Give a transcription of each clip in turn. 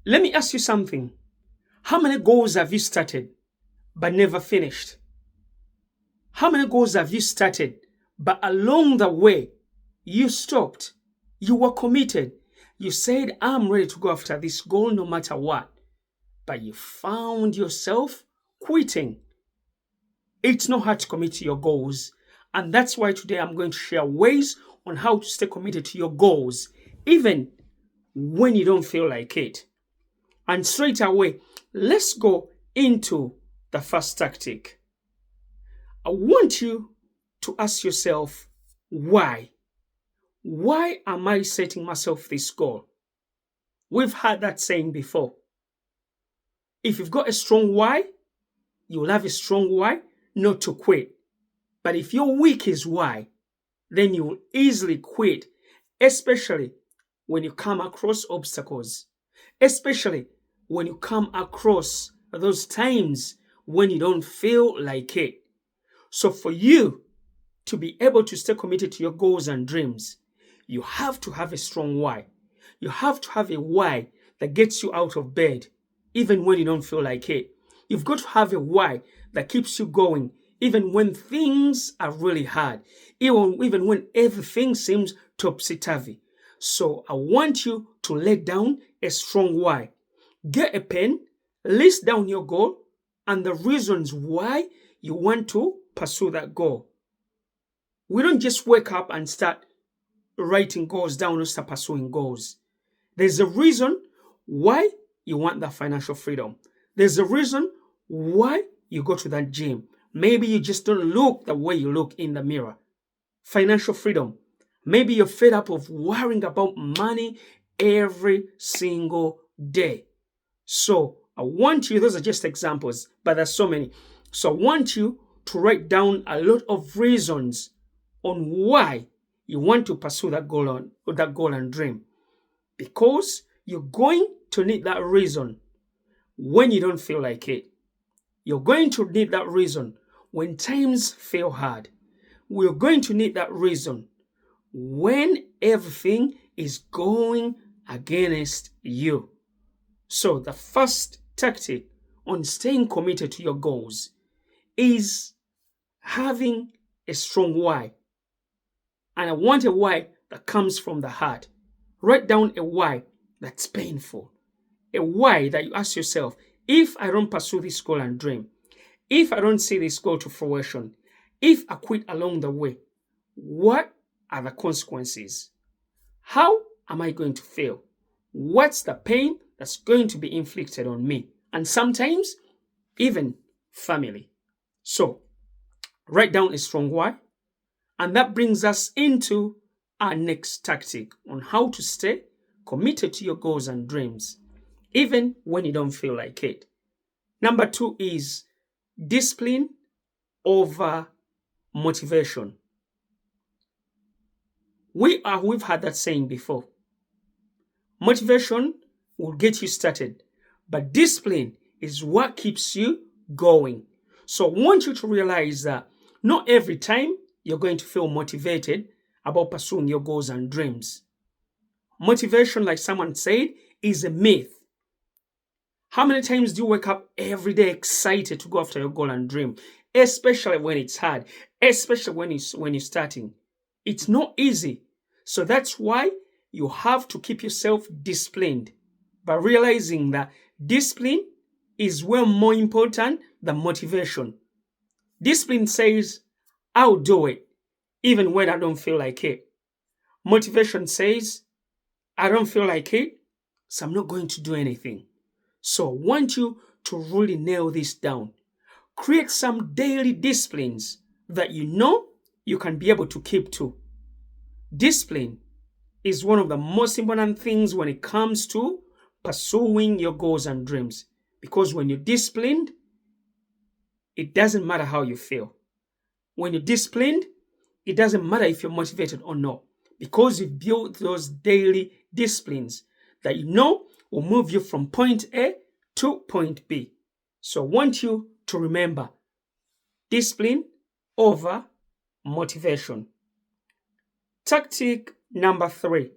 Let me ask you something. How many goals have you started but never finished? How many goals have you started but along the way you stopped? You were committed. You said, I'm ready to go after this goal no matter what. But you found yourself quitting. It's not hard to commit to your goals. And that's why today I'm going to share ways on how to stay committed to your goals, even when you don't feel like it. And straight away, let's go into the first tactic. I want you to ask yourself, why? Why am I setting myself this goal? We've had that saying before. If you've got a strong why, you will have a strong why not to quit. But if your weak is why, then you will easily quit, especially when you come across obstacles, especially when you come across those times when you don't feel like it. So for you to be able to stay committed to your goals and dreams, you have to have a strong why. You have to have a why that gets you out of bed, even when you don't feel like it. You've got to have a why that keeps you going, even when things are really hard, even when everything seems topsy-turvy. So I want you to lay down a strong why. Get a pen, list down your goal and the reasons why you want to pursue that goal. We don't just wake up and start writing goals down or start pursuing goals. There's a reason why you want that financial freedom. There's a reason why you go to that gym. Maybe you just don't look the way you look in the mirror. Financial freedom. Maybe you're fed up of worrying about money every single day. So I want you, those are just examples, but there's so many. So I want you to write down a lot of reasons on why you want to pursue that goal and dream. Because you're going to need that reason when you don't feel like it. You're going to need that reason when times feel hard. We're going to need that reason when everything is going against you. So the first tactic on staying committed to your goals is having a strong why. And I want a why that comes from the heart. Write down a why that's painful. A why that you ask yourself, if I don't pursue this goal and dream, if I don't see this goal to fruition, if I quit along the way, what are the consequences? How am I going to fail? What's the pain that's going to be inflicted on me? And sometimes, even family. So, write down a strong why. And that brings us into our next tactic on how to stay committed to your goals and dreams, even when you don't feel like it. Number 2 is discipline over motivation. We've had that saying before. Motivation will get you started, but discipline is what keeps you going. So I want you to realize that not every time you're going to feel motivated about pursuing your goals and dreams. Motivation, like someone said, is a myth. How many times do you wake up every day excited to go after your goal and dream? Especially when it's hard, especially when you're starting. It's not easy. So that's why you have to keep yourself disciplined by realizing that discipline is way more important than motivation. Discipline says, I'll do it, even when I don't feel like it. Motivation says, I don't feel like it, so I'm not going to do anything. So I want you to really nail this down. Create some daily disciplines that you know you can be able to keep to. Discipline is one of the most important things when it comes to pursuing your goals and dreams. Because when you're disciplined, it doesn't matter how you feel. When you're disciplined, it doesn't matter if you're motivated or not. Because you've built those daily disciplines that you know will move you from point A to point B. So I want you to remember discipline over motivation. Tactic number 3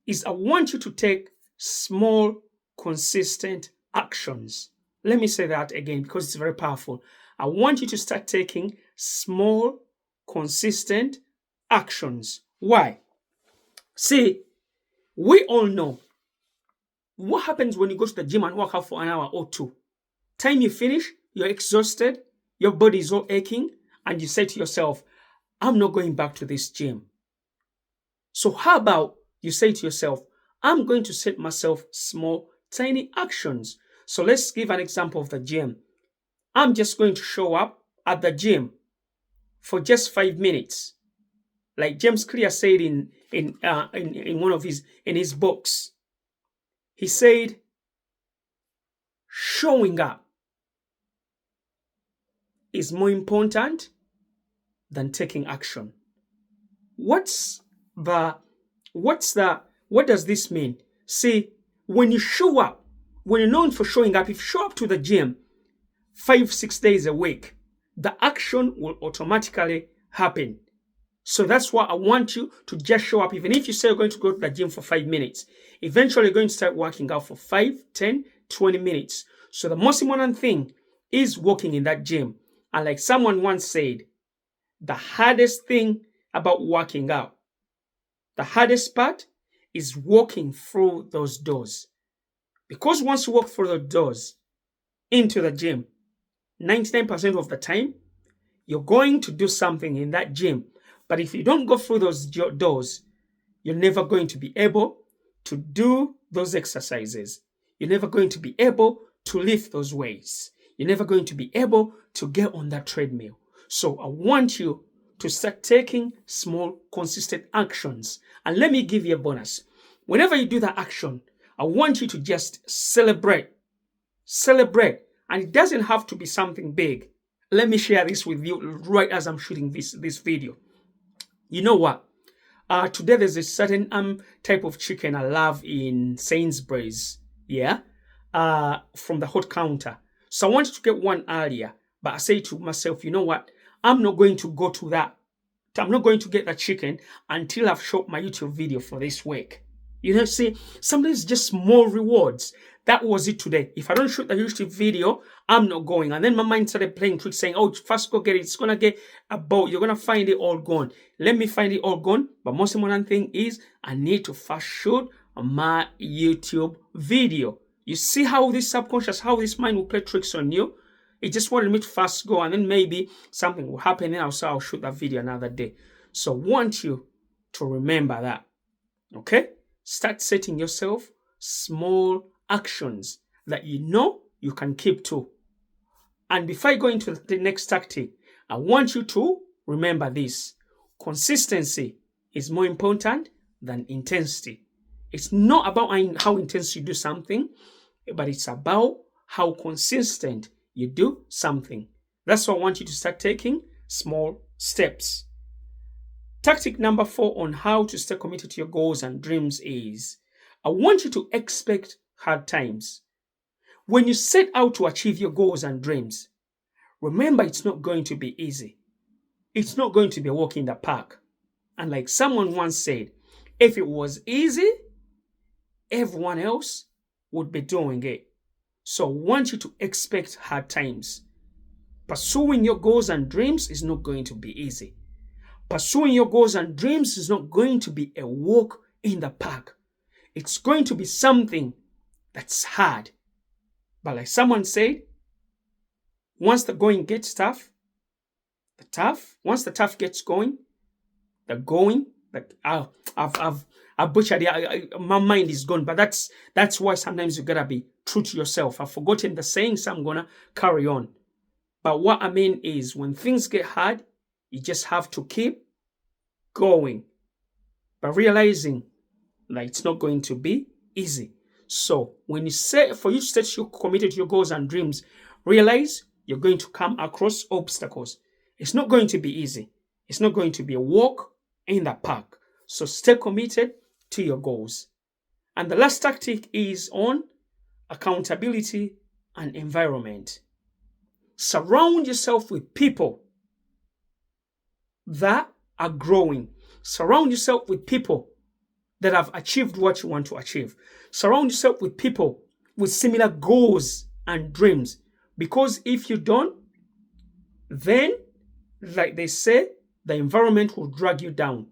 is I want you to take small consistent actions. Let me say that again because it's very powerful. I want you to start taking small, consistent actions. Why? See, we all know what happens when you go to the gym and work out for an hour or two. Time you finish, you're exhausted, your body is all aching, and you say to yourself, I'm not going back to this gym. So how about you say to yourself, I'm going to set myself small, tiny actions. So let's give an example of the gym. I'm just going to show up at the gym for just 5 minutes. Like James Clear said in one of his books. He said, showing up is more important than taking action. What does this mean? See, when you show up, when you're known for showing up, if you show up to the gym 5-6 days a week, the action will automatically happen. So that's why I want you to just show up. Even if you say you're going to go to the gym for 5 minutes, eventually you're going to start working out for 5, 10, 20 minutes. So the most important thing is walking in that gym. And like someone once said, the hardest thing about working out, the hardest part is walking through those doors. Because once you walk through the doors into the gym, 99% of the time, you're going to do something in that gym. But if you don't go through those doors, you're never going to be able to do those exercises. You're never going to be able to lift those weights. You're never going to be able to get on that treadmill. So I want you to start taking small, consistent actions. And let me give you a bonus. Whenever you do that action, I want you to just celebrate. Celebrate. And it doesn't have to be something big. Let me share this with you right as I'm shooting this video. You know what? Today there's a certain type of chicken I love in Sainsbury's. Yeah? From the hot counter. So I wanted to get one earlier. But I say to myself, you know what? I'm not going to go to that. I'm not going to get that chicken until I've shot my YouTube video for this week. You know, see, sometimes just small rewards. That was it today. If I don't shoot the YouTube video, I'm not going. And then my mind started playing tricks saying, oh, first go get it. It's going to get about, you're going to find it all gone. Let me find it all gone. But most important thing is I need to first shoot my YouTube video. You see how this subconscious, how this mind will play tricks on you? It just wanted me to first go and then maybe something will happen and I'll shoot that video another day. So I want you to remember that. Okay? Start setting yourself small actions that you know you can keep to. And before I go into the next tactic, I want you to remember this. Consistency is more important than intensity. It's not about how intense you do something, but it's about how consistent you do something. That's why I want you to start taking small steps. Tactic number 4 on how to stay committed to your goals and dreams is, I want you to expect hard times. When you set out to achieve your goals and dreams, remember it's not going to be easy. It's not going to be a walk in the park. And like someone once said, if it was easy, everyone else would be doing it. So I want you to expect hard times. Pursuing your goals and dreams is not going to be easy. Pursuing your goals and dreams is not going to be a walk in the park. It's going to be something that's hard. But like someone said, once the going gets tough, once the tough gets going, the going, I've butchered it. My mind is gone. But that's why sometimes you gotta be true to yourself. I've forgotten the saying, so I'm gonna carry on. But what I mean is, when things get hard, you just have to keep going. But realizing that it's not going to be easy. So when you for you to set you committed to your goals and dreams, realize you're going to come across obstacles. It's not going to be easy. It's not going to be a walk in the park. So stay committed to your goals. And the last tactic is on accountability and environment. Surround yourself with people that are growing. Surround yourself with people that have achieved what you want to achieve. Surround yourself with people with similar goals and dreams. Because if you don't, then, like they say, the environment will drag you down.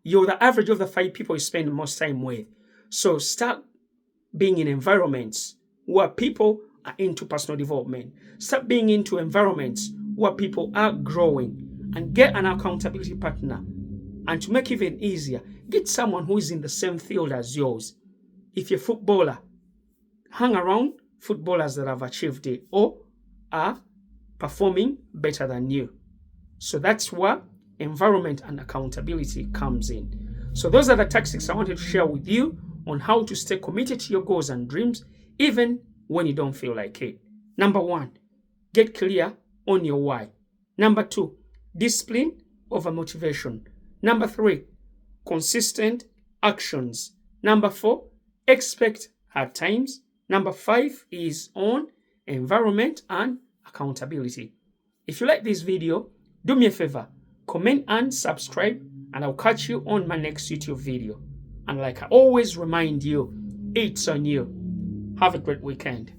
You're the average of the 5 people you spend the most time with. So start being in environments where people are into personal development. Start being into environments where people are growing, and get an accountability partner. And to make it even easier, get someone who is in the same field as yours. If you're a footballer, hang around footballers that have achieved it or are performing better than you. So that's where environment and accountability comes in. So those are the tactics I wanted to share with you on how to stay committed to your goals and dreams even when you don't feel like it. Number 1, get clear on your why. Number 2, discipline over motivation. Number 3, consistent actions. Number 4, expect hard times. Number 5 is on environment and accountability. If you like this video, do me a favor, comment and subscribe, and I'll catch you on my next YouTube video. And like I always remind you, it's on you. Have a great weekend.